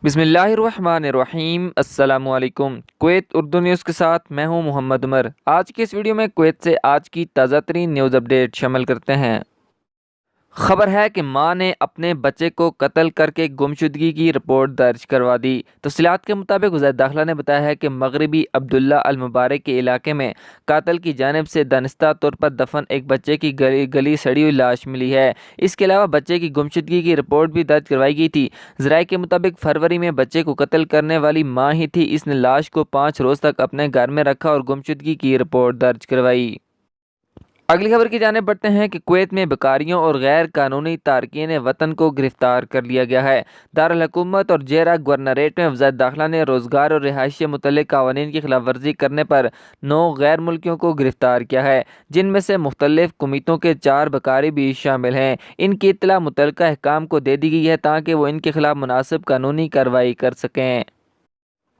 بسم اللہ الرحمن الرحیم۔ السلام علیکم۔ کویت اردو نیوز کے ساتھ میں ہوں محمد عمر۔ آج کی اس ویڈیو میں کویت سے آج کی تازہ ترین نیوز اپڈیٹ شامل کرتے ہیں۔ خبر ہے کہ ماں نے اپنے بچے کو قتل کر کے گمشدگی کی رپورٹ درج کروا دی۔ تفصیلات کے مطابق وزارت داخلہ نے بتایا ہے کہ مغربی عبداللہ المبارک کے علاقے میں قاتل کی جانب سے دانستہ طور پر دفن ایک بچے کی گلی سڑی ہوئی لاش ملی ہے۔ اس کے علاوہ بچے کی گمشدگی کی رپورٹ بھی درج کروائی گئی تھی۔ ذرائع کے مطابق فروری میں بچے کو قتل کرنے والی ماں ہی تھی۔ اس نے لاش کو 5 روز تک اپنے گھر میں رکھا اور گمشدگی کی رپورٹ درج کروائی۔ اگلی خبر کی جانب بڑھتے ہیں کہ کویت میں بیکاریوں اور غیر قانونی تارکین وطن کو گرفتار کر لیا گیا ہے۔ دارالحکومت اور جیرہ گورنریٹ میں وزارت داخلہ نے روزگار اور رہائش سے متعلق قوانین کی خلاف ورزی کرنے پر 9 غیر ملکیوں کو گرفتار کیا ہے، جن میں سے مختلف کمیٹوں کے 4 بیکاری بھی شامل ہیں۔ ان کی اطلاع متعلقہ حکام کو دے دی گئی ہے تاکہ وہ ان کے خلاف مناسب قانونی کارروائی کر سکیں۔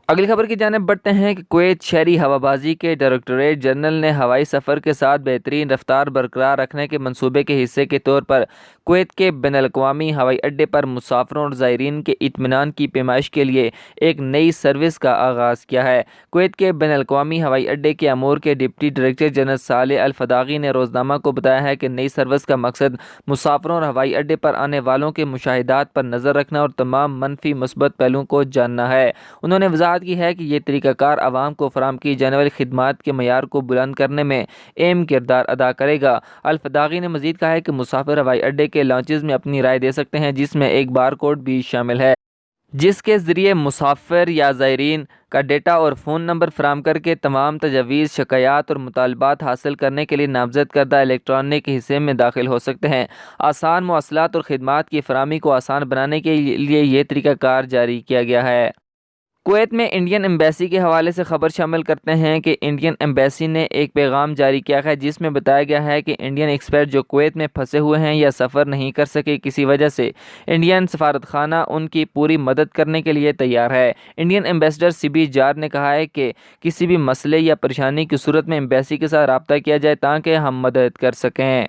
اگلی خبر کی جانب بڑھتے ہیں کہ کویت شہری ہوابازی کے ڈائریکٹوریٹ جنرل نے ہوائی سفر کے ساتھ بہترین رفتار برقرار رکھنے کے منصوبے کے حصے کے طور پر کویت کے بین الاقوامی ہوائی اڈے پر مسافروں اور زائرین کے اطمینان کی پیمائش کے لیے ایک نئی سروس کا آغاز کیا ہے۔ کویت کے بین الاقوامی ہوائی اڈے کے امور کے ڈپٹی ڈائریکٹر جنرل صالح الفداغی نے روزنامہ کو بتایا ہے کہ نئی سروس کا مقصد مسافروں اور ہوائی اڈے پر آنے والوں کے مشاہدات پر نظر رکھنا اور تمام منفی مثبت پہلوؤں کو جاننا ہے۔ انہوں نے وضاحت کی ہے کہ یہ طریقہ کار عوام کو فراہم کی جانے والی خدمات کے معیار کو بلند کرنے میں اہم کردار ادا کرے گا۔ الفداغی نے مزید کہا ہے کہ مسافر ہوائی اڈے کے لانچز میں اپنی رائے دے سکتے ہیں، جس میں ایک بار کوڈ بھی شامل ہے، جس کے ذریعے مسافر یا زائرین کا ڈیٹا اور فون نمبر فراہم کر کے تمام تجاویز، شکایات اور مطالبات حاصل کرنے کے لیے نامزد کردہ الیکٹرانک حصے میں داخل ہو سکتے ہیں۔ آسان مواصلات اور خدمات کی فراہمی کو آسان بنانے کے لیے یہ طریقہ کار جاری کیا گیا ہے۔ کویت میں انڈین ایمبیسی کے حوالے سے خبر شامل کرتے ہیں کہ انڈین ایمبیسی نے ایک پیغام جاری کیا ہے جس میں بتایا گیا ہے کہ انڈین ایکسپیٹ جو کویت میں پھنسے ہوئے ہیں یا سفر نہیں کر سکے کسی وجہ سے، انڈین سفارت خانہ ان کی پوری مدد کرنے کے لیے تیار ہے۔ انڈین ایمبیسڈر سبی جار نے کہا ہے کہ کسی بھی مسئلے یا پریشانی کی صورت میں ایمبیسی کے ساتھ رابطہ کیا جائے تاکہ ہم مدد کر سکیں۔